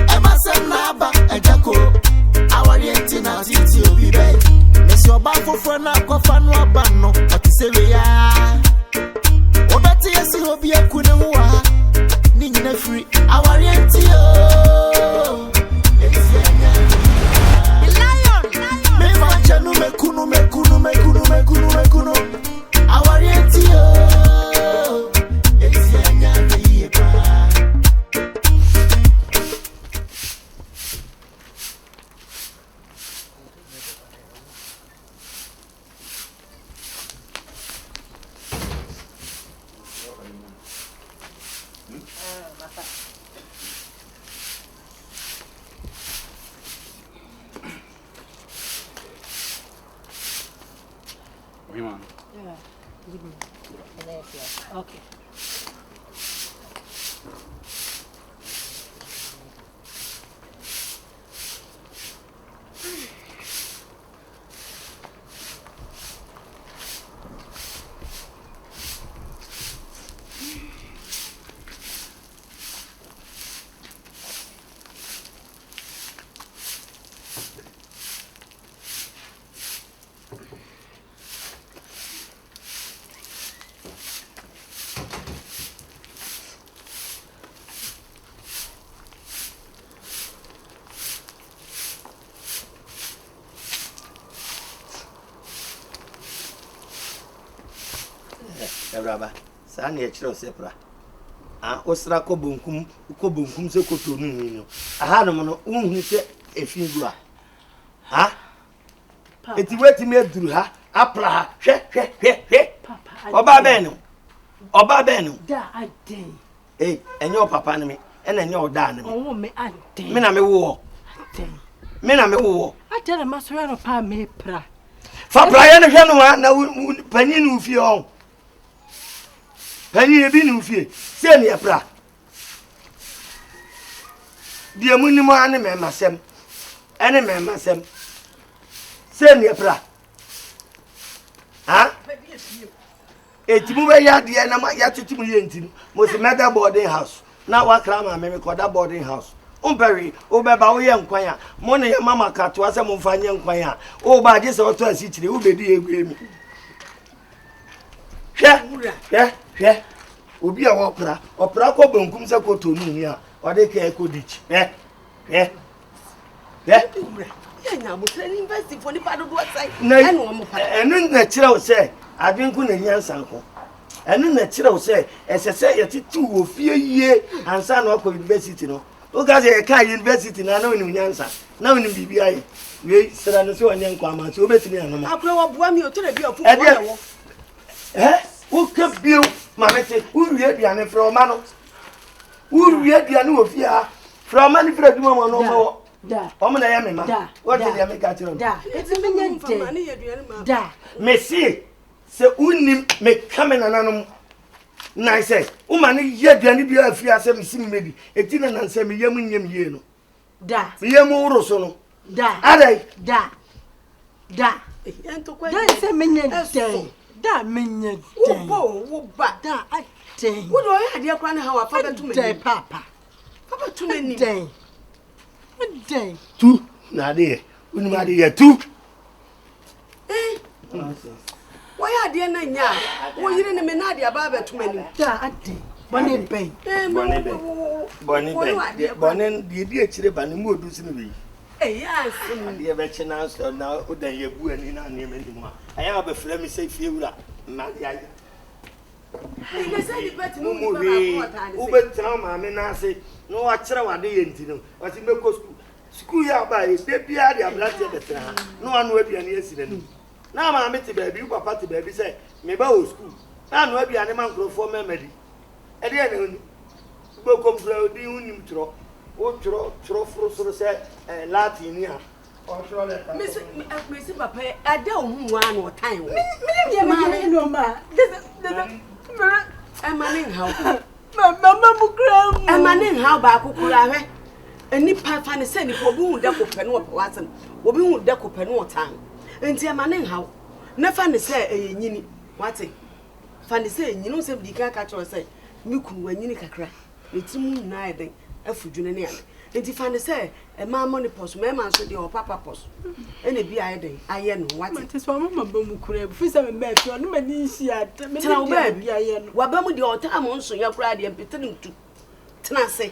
Emma said Naba, AGYA KOO. AWARE3 now titi obi bay. Miss your back for na kofan wa banno. What is it ya? Obeti yesi obi ekune wa. Ninyine free. AWARE3 oh. Me mancha no mekunu. AWARE3 oh. Yeah. Okay. Ebraba, sani echiro sepra. Osra ko bonkum se ko tonu nyo. Aha no no unhu se efingua. Ha? Eti weti me duru ha, apra ha. Hwe. Oba benu. Da aden. Enyo papa ne me, ena enyo oda ne me. Oh me aden. Me na me wo. Aden. Me na me wo. Aden ma so no pa me pra. Fa pra ye ne hwe no ha na pani no fie on. Pani ebi no fie. Se ne pra. Die munimo ane me masem. Ene me masem. Se ne pra. Ha? Etimu be ya de na ya tetimu ye ntinu. Mo se mega boarding house. Na wa kra ma me ko da boarding house. Umperi obeba wo ye nkwan a mo ne ye mama kato ase mo mfa nye nkwan a o ba je se oto asichire wo bedi egwemi hwe obi a wo opra ko bankum se ko tonu ni a o de ka ko dich ya nya mo training university for ni pa do sai enu mo pa enu na kire wo se adwenku na nyansan ko enu na kire wo se esese ye titu wo fie yie ansa na ko university no o ga se ka university na oni nyansa na oni bibia ye we sira no se onye nkwa ma so obetini anoma akure wo boa mi o tere bi ofu wo ka bio ma mete wo wie aduane froma no wo wie aduane wo fia froma ni fra duma mo no mo da o mo na ya me ma wo te ya me ka tiro da eti me nyante da messi se unim me kamena nanom na say uma ni ye aduane bi afia se me sim medi eti na nan se me yam nyam ye no da me yam woro so no da adai da ento kwa da se me nyante da me nyante wo ba da aten wo do ya de kwa na ha wa fa betu me da papa tu me ni den tu na de unima de ye tu wo ya de na nya wo yire ne me na de aba betu me ni da aten bone ben bone de akire ba ne mu odu sine we yes de be china so na odan ye bu ani na ne mani mu aya ba fra mi say fie wura na de aya ne say di bet mu mu we ubetan ma me na say no wa kire wa de ye ntino wa ti me ko school ya ba e de bia de ablate betra no anu aduane asine ni na ma me ti ba bi papa ti ba bi say me ba o school na anu aduane man krofo memadi e de ne huni gbo kom fra di hunim tro o tro fro say latin ni ha o tro le ta me si papa ada ohun wa na o tan wo me de no ma emanin how mama mukram emanin how ba kokura hwe eni pa fa ne se ni ko bi hu de ko pe no pa wasen obi hu de ko pe no tan enti emanin how na fa ne se enyini wate fa ne se enyini o se bi ka ka tro se mi ku wanyini kakra Etimu na eden afudwune ne ade. Enti fa ne say e ma money pos me ma so de o papa pos. E na bi eden aye no what. Mate so mama ba mu kura bu fisa me ba fi no mani hia ta me Tena wo ba bi aye no. Wa ba mu de o ta mo nso ya kura de mpete ne ntu. Tena se.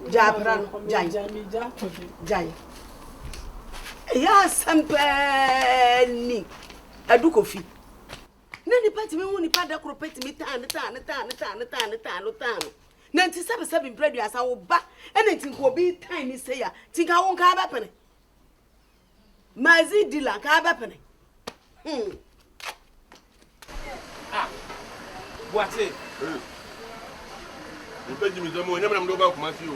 Ja pran jai. Ya sampani. Adu kofi. Na ni pati me woni pada kro peti me tan. Na nti sabe bread asa wo ba. E na nti ko bi tan ni se ya. Tinka won ka ba pene. Mazi dila ka ba pene. Boakye. Mpe jimi zamo nyame nam do ba kuma fi o.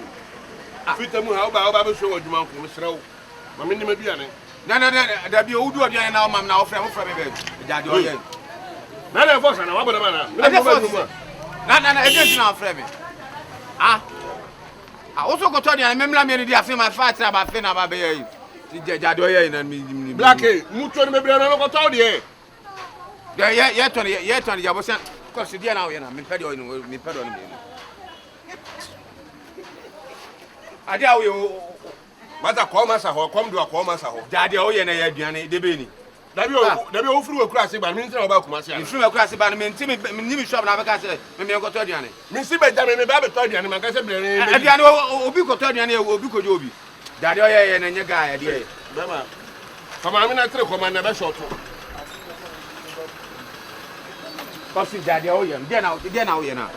Fita mu ha ba be so adwuma ko mesrew. Ma me nima bia ne. Na da bi o du aduan na o mam na o frɛ mo frɛ me be. Ja de o ye. Na force na wa boda ma na. Na e dey na o frɛ me. O so ko to dia me mla me di afi ma fa tra ba fe na ba be ye. Ti ja de o ye na mi. Black mu to me bia na ko to de. Ye to ya bo san ko si dia na o ye na me pɛ de o no me pɛ de o no. Ade a wo Mata ko masa ho kom do ko masa ho. ja de o ye na ye aduane de be ni. Dabi o furu we kura se ba mi ntina o ba kuma se ya. Ifuru me kura se ba no me ntimi ni mi shop na be ka se me ko to aduane. Mi si be jame me ba be to aduane man ka se ble. Aduane obi ko to aduane obi ko jo obi. Ja de o ye na nye ga ya de. Bema. Fama mi na tre ko man na be short. Ko si ja de o ye de na o ye na.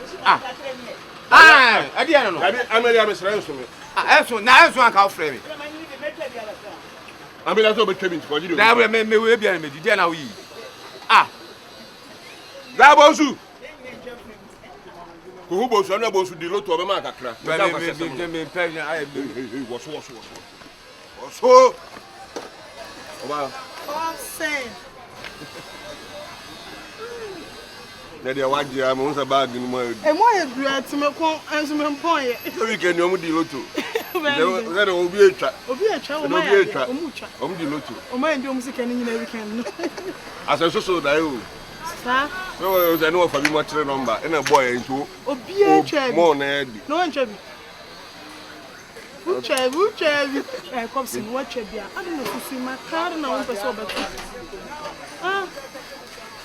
Ade ya no. Dabi Amelia be sra nso me. Na enso an ka o frɛ me. Amelia so be twemi ko jidi. Da me we bia na me di na o yi. Da bonsu. Ko hu bonsu na bonsu di loto be ma kakra. Me pɛ na ai Woso. Oba. Say. Na dia waje am unsa bag ni mo. E mo ye dua ti me kon enso me mpon ye. So weekend o mu di loto. There obi etwa. Obi etwa o ma Obi ya. etwa. O mu twa. O mu di loto. O ma ndi o musika ni nyina weekend no. Asa so da yo. Sa. No ze no fa bi mo kire number. E na boy ntu. Obi etwa. Mo na di. No ntwa bi. Uche bi. Come sin watch bia. I don't know if you my car na one person better.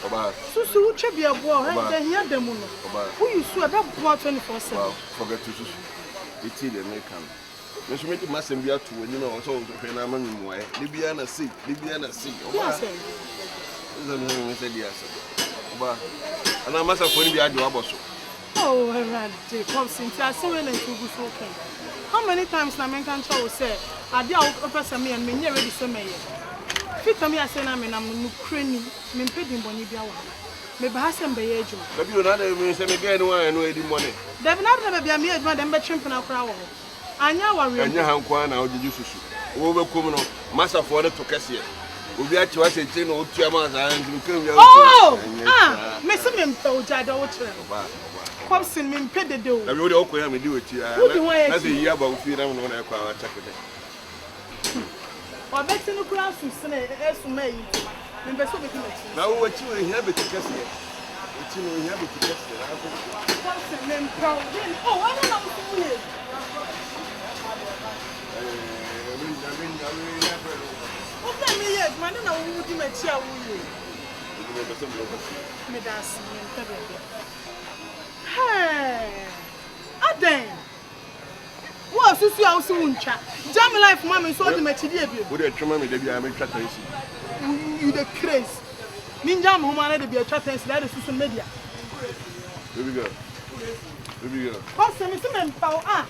Oba. Susu uche bia bo. He hear dem no. Who you su ebe bo 24/7. Wow, forget to susu. Iti de me kan. Me so meti masem bia to wani na so hwe na ma nyimu aye. Di bia na see. Oba. Zo me say dia say. Oba. Ana masa ko ni bia de waboso. Oh, Herade, come sin. I say when and you go okay. How many times na men can tell say, "Ade a person me and me nye ready say me." Fit me I say na me na no krani, me mpedi mboni bia wa. Me ba hasem be ye adwuma. Dabi o na da me say me get no one no edi money. Dabi na da bia me adwuma dem be twemp na kra wo. Anya ware. Anya hankwa na ojeju susu. Wo be kom no, masafo ne to kese. Obi a chiwa se che no otua ma sa ndu kan ya. Oh! Me se me mpa oja da wo kire. Oba. Come sin me mpede de o. Dabi o de okoya me di wechi a. Na se yi aba ofi na no na ekwa wa chakede. O be tinu kra su sene esu mai. Me be so be ti mechi. Na wo wechi o hia be tikese. Wechi no hia be tikese. Come sin me mpa o. Oh, I don't know what to do. Okay, me yet, man, na wo di mechi a wo ye. Me das me mpede de. Hey! Aden! What susu a usu uncha? Jam life mama so di mechi di ebie. Wo de twema me da bia me twa tansi. You the craze. Ninja mo ma na de bia twa tansi na de susu media. Baby girl. Come say me se me mpa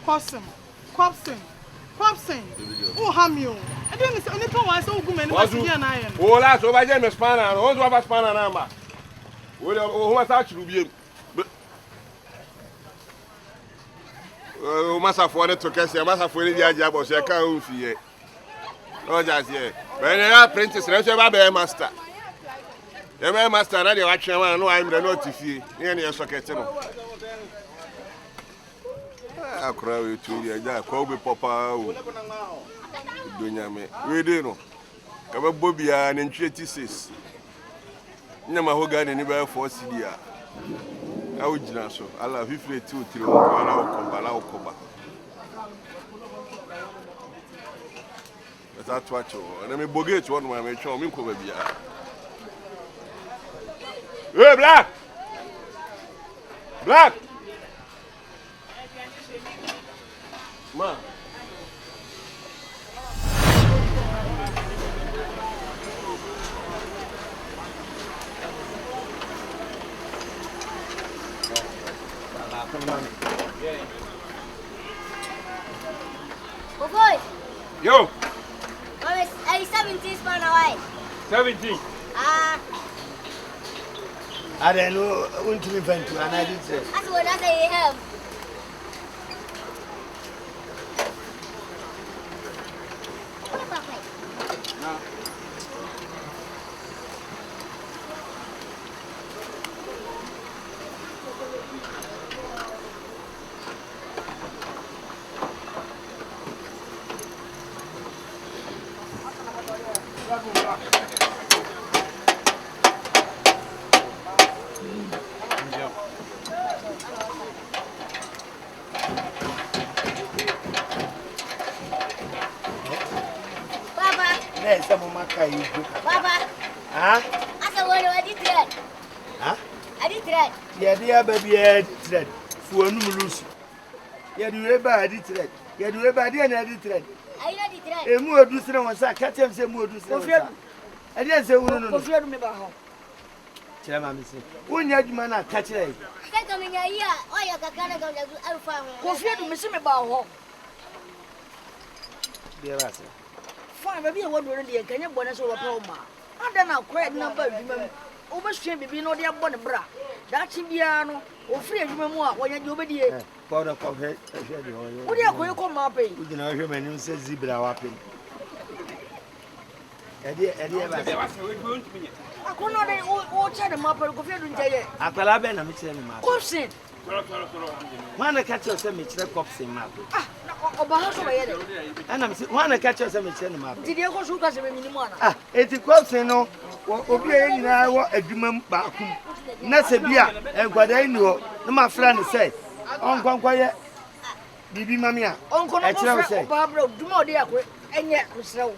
Popsin. Oh, hamio. I didn't say anything was so good and was here and I am. Oh, last over James Spanner, on to have a spanner number. Who was actually be. Oh, Massa for it to catch a massa for the job was a can't see. Oh, just here. When they are princess, and I master. The man master, and I watch him, and I'm the notify. Near your socket. I cry with you, I call me Papa. Dunyame. We didn't know. Kaba Bobia and Ntwi 86. Nyama Hogan and Iba for CDA. I would so. I love you 2 3 1 Okoba. That's what you and I mean Bogate one way, show me cover. Hey, Black! Black! Ma. Boy. Yo. I 17 span away. 17. I don't know when to invent to and I did say. That's what I say have. Baba. Huh? I said, what do I did thread? Huh? I did thread. Yeah, dear baby, I did thread. For no loose. Yeah, do you ever did thread? Yeah, do you ever did thread? I know the thread. A more do some one, sir. Catch him say more do some. I didn't say, no, fear me about home. Chairman, when you man are catching it. I can't come in here. Oh, you can't go to Alpha. Go fear to miss me about home. Dear Lassie. Fine, maybe I won't do it. Can you bonus over Poma? And then I'll quite number. Almost shame be no dear bonnet bra. That's Indiano or free of memoir when you do it. Powder of head. What do you call come up? We can hear my name says Zebra Wapping. Eddie, I could not all chat him up and go fear to Jay. Akalaben, I'm saying, Copsin. Wanna catch us a mitch, the cops in map. And I'm wanna catch us a mitch in map. Did you go to us in one? Ah, it's a copsin, no, or be a demon back. Nasabia, and what I know, my friend say, Uncle Quiet, Bibi Mamia, Uncle Barbara, do more dear, and yet, so.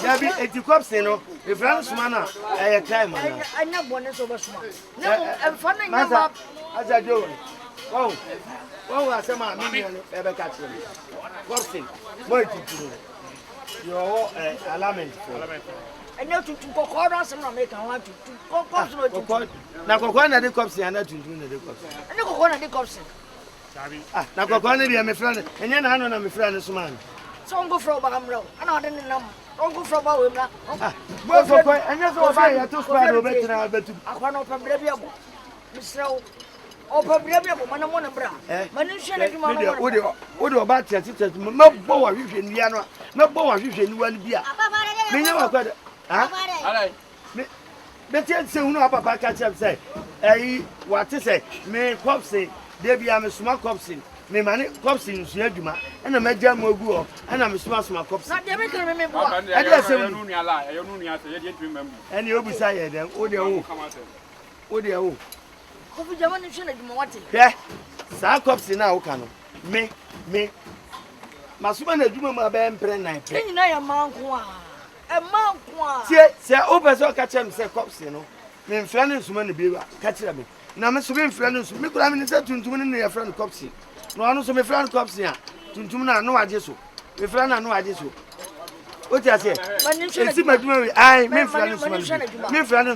There be 80 cups, you know. The French manner, I time. I never want to over small. No, I'm funny up as I do. Oh, I say, my million ever catch me. Cursing, waiting to you. You're alarming. I know to go corners and make a want to go cops. Now, go on at the cops and not to do the cops. I never go on at the cops. Now, go on at my friend, and then I know my friend is man. So go from Bahamro. I know the number. Don't go from Bawimla. Well, for quite, and that's all I have to spare over better. I want to open Brevia. Mr. Open Brevia, man, I want to bra. Manisha, what about your sisters? No boa, you can Diana. No boa, you can one beer. Me never got it. Ah, but yet, so no, Papa catch up say, eh, what to say, me copsy, there be a small copsy. Me money cops in Suduma, and a major mogu, and I'm a small cops. I don't remember. I just say, and you'll be saying them, oh, dear, oh, dear, oh. Coffee German shouldn't be wanting. Yeah, Sir Cops in our canon. Me, Masuma, Juma, my band, Prenai, and I am Mount One. Say, open so catch him, say cops, you know. Me friend money be catch me. Now, Mr. Friends, me could have been said to your friend Copsy. No, I know some friend cops here. Tuntumna no ajeso. Me friend no ajeso. What you say? It's my doing. I me friend no. Me friend no.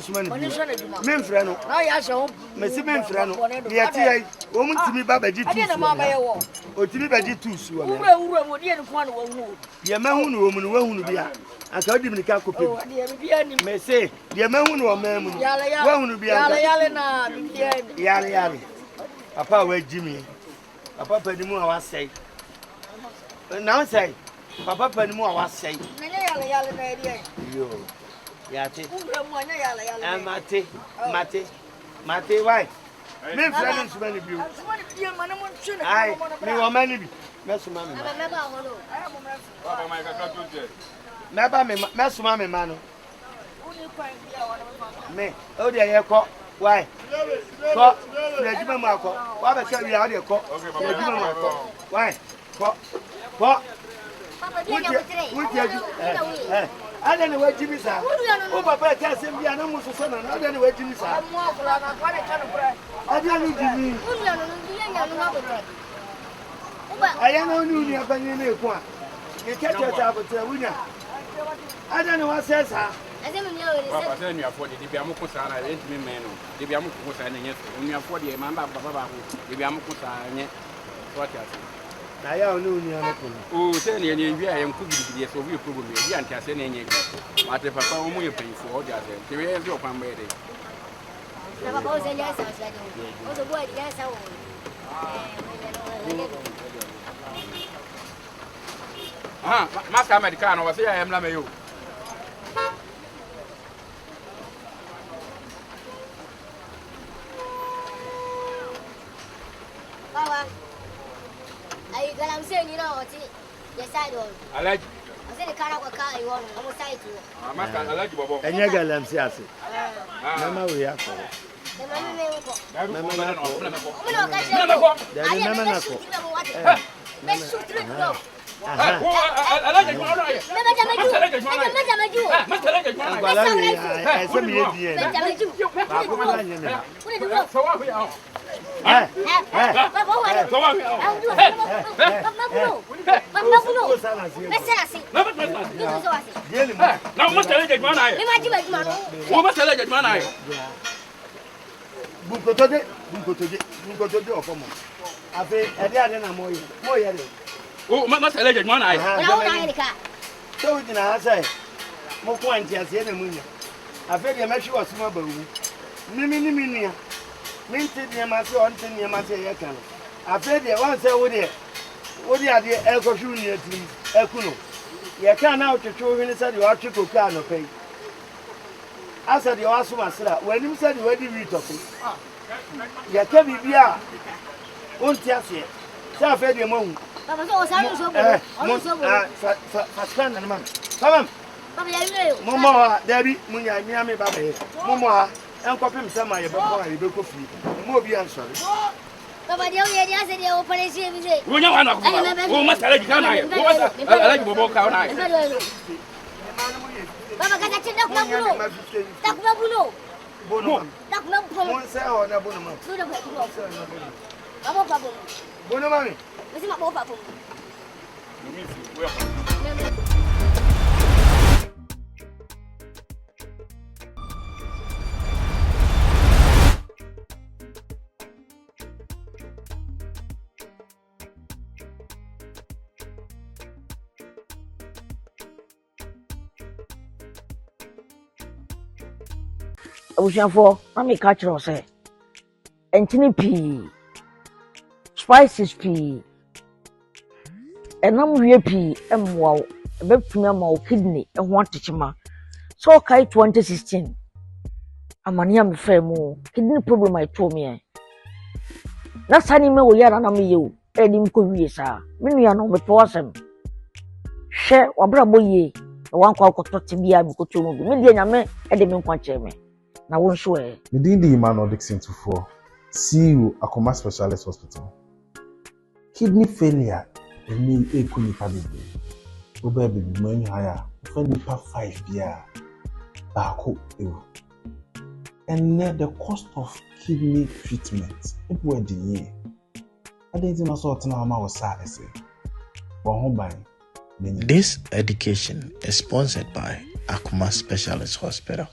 Me friend no. Now you show. Me see me friend no. Me ati o mu timi ba baji tu. O timi baji tu su. Ura mo die no kwa no wo. Ye ma hu no wo mu no wa hu no bia. Aka odi mi ka kope. Me say, ye ma hu no o ma mu. Wa hu no bia. Yale na bia. Yale. Papa we Jimmy. Papa pedimu a wasai. Now say, Papa pedimu a wasai. Yale na area. Yo. Yate. Mate, why? Me friends many be. I me o many be. Mesu mama. Papa my ka Meba me mesuma me ma no. Me, o de ye ko. Why? Ko, na juma ma ko. Wa be ka wi a de ko. Na juma ma ko. Why? Ko. Ko. Papa dia na wutre. Ada ne waji mi sa. O papa ka sem bia na muso so na. Ada ne waji mi sa. Mo akula na kwa de chanu pra. Ada ne jimi. Unya no dia no wutre. Aya na oni uni abanye na eku a. Ke kete ta abotre wunya. Ada ne wa sesa. Ase me mi o Papa say nua for de bia mo ko sa na entimi men no. De bia mo ko sa na nye. Nua for de ma ba baba ho. De bia mo ko sa nye. What ya say? Na ya onu uni ana ko. Oh, say ne nye wi ayem ku gidi so wi problem e bi anti ase na nye gidi. Mate papa o mu ye penfo o de ase. Te we ye so kwan ba ye de. Na papa o se nya sa sa de. O so boy de sa o. Ah, maska americano wa say ayem la me yo. Baba. Ai galam se ni na o ti. Ye side on. Alaji. Ase de kana ko ka ai won. O mo side to. Ah, maska alaji bobo. Enye galam si ase. Mama we ya ko. De mama me ko. Mama na ko. O mo no ka se. Da ni mama na ko. Me shoot through go. Alaji ko ona ye. Me ba jamaju. Me jamaju. Ngwala we ya ese mi ye bien. Me jamaju. Ba ko ma nya ne. Ule du go. So wa fi aho. Baba wa. So wa fi aho. Ko sala si. Me sala si. Na ba na. Du so wa si. Yeli ma. Na mo tele je juma na ye. Me ma jiba juma no. Wo ma tele je juma na ye. Bunkotoje ofomo. Afi ede ade na mo ye le. Oh, ma tele je juma na ye. Na o da ni ka. So we dina say mo ko anti ase na munya. Afi de ma hwi osuma ba wu. Nimi nua. Minti de ma se on tin ma se ye kan. Afi de wan say wo de ade e ko hwi ni atim ekuno. Ye kan na otwetwe wi ni say de wa tweko ka no kai. Asa de wa suma sira wanim say de wadi wi tofe. Ya ka bibia onti ase. Sa afi de mo hu. Baba so o sa no so bo. O so bo. Fa span na man. Tamam. Baba ya ile o. Momo ha Dabi munya mi baba he. Momo ha enkopim sama ye beko ha ye beko fi. Mo obi ansore. Baba dia o ye dia se dia o pare si mi se. Wo nya wa na ko. Wo ma tele je kana ye. Wo ma alaji bobo ka ona ye. Baba ka ta chinda ku bulo. Ta ku bulo. Bono. Ta ku bulo. Mon se ho na bono ma. Su da ku bulo. Baba pa bulo. Bono ma mi. Mesi ma bo pa bulo. Abusiafo na me ka kire say entini pii spices pii enam wie pii emwa wo ebetumi ama wo kidney eho atechema so kai 2016 amani am femu kidney problem I told me na sani me wo yara na me yewu edim ko wie sa me nua no me to asem hwe wabra boye wan kwa kotote bia bi koto mu me die nyame ede me nkwa kire me na won so e Medindi Emmanuel Dixon Tufo, CEO Akoma Specialist Hospital. Kidney failure eni ekuni pabibi. Oba baby many higher. Friend pa 5 bia. Baako ewu. And the cost of kidney treatment people the year. I didn't know so na ma was say. This education is sponsored by Akoma Specialist Hospital.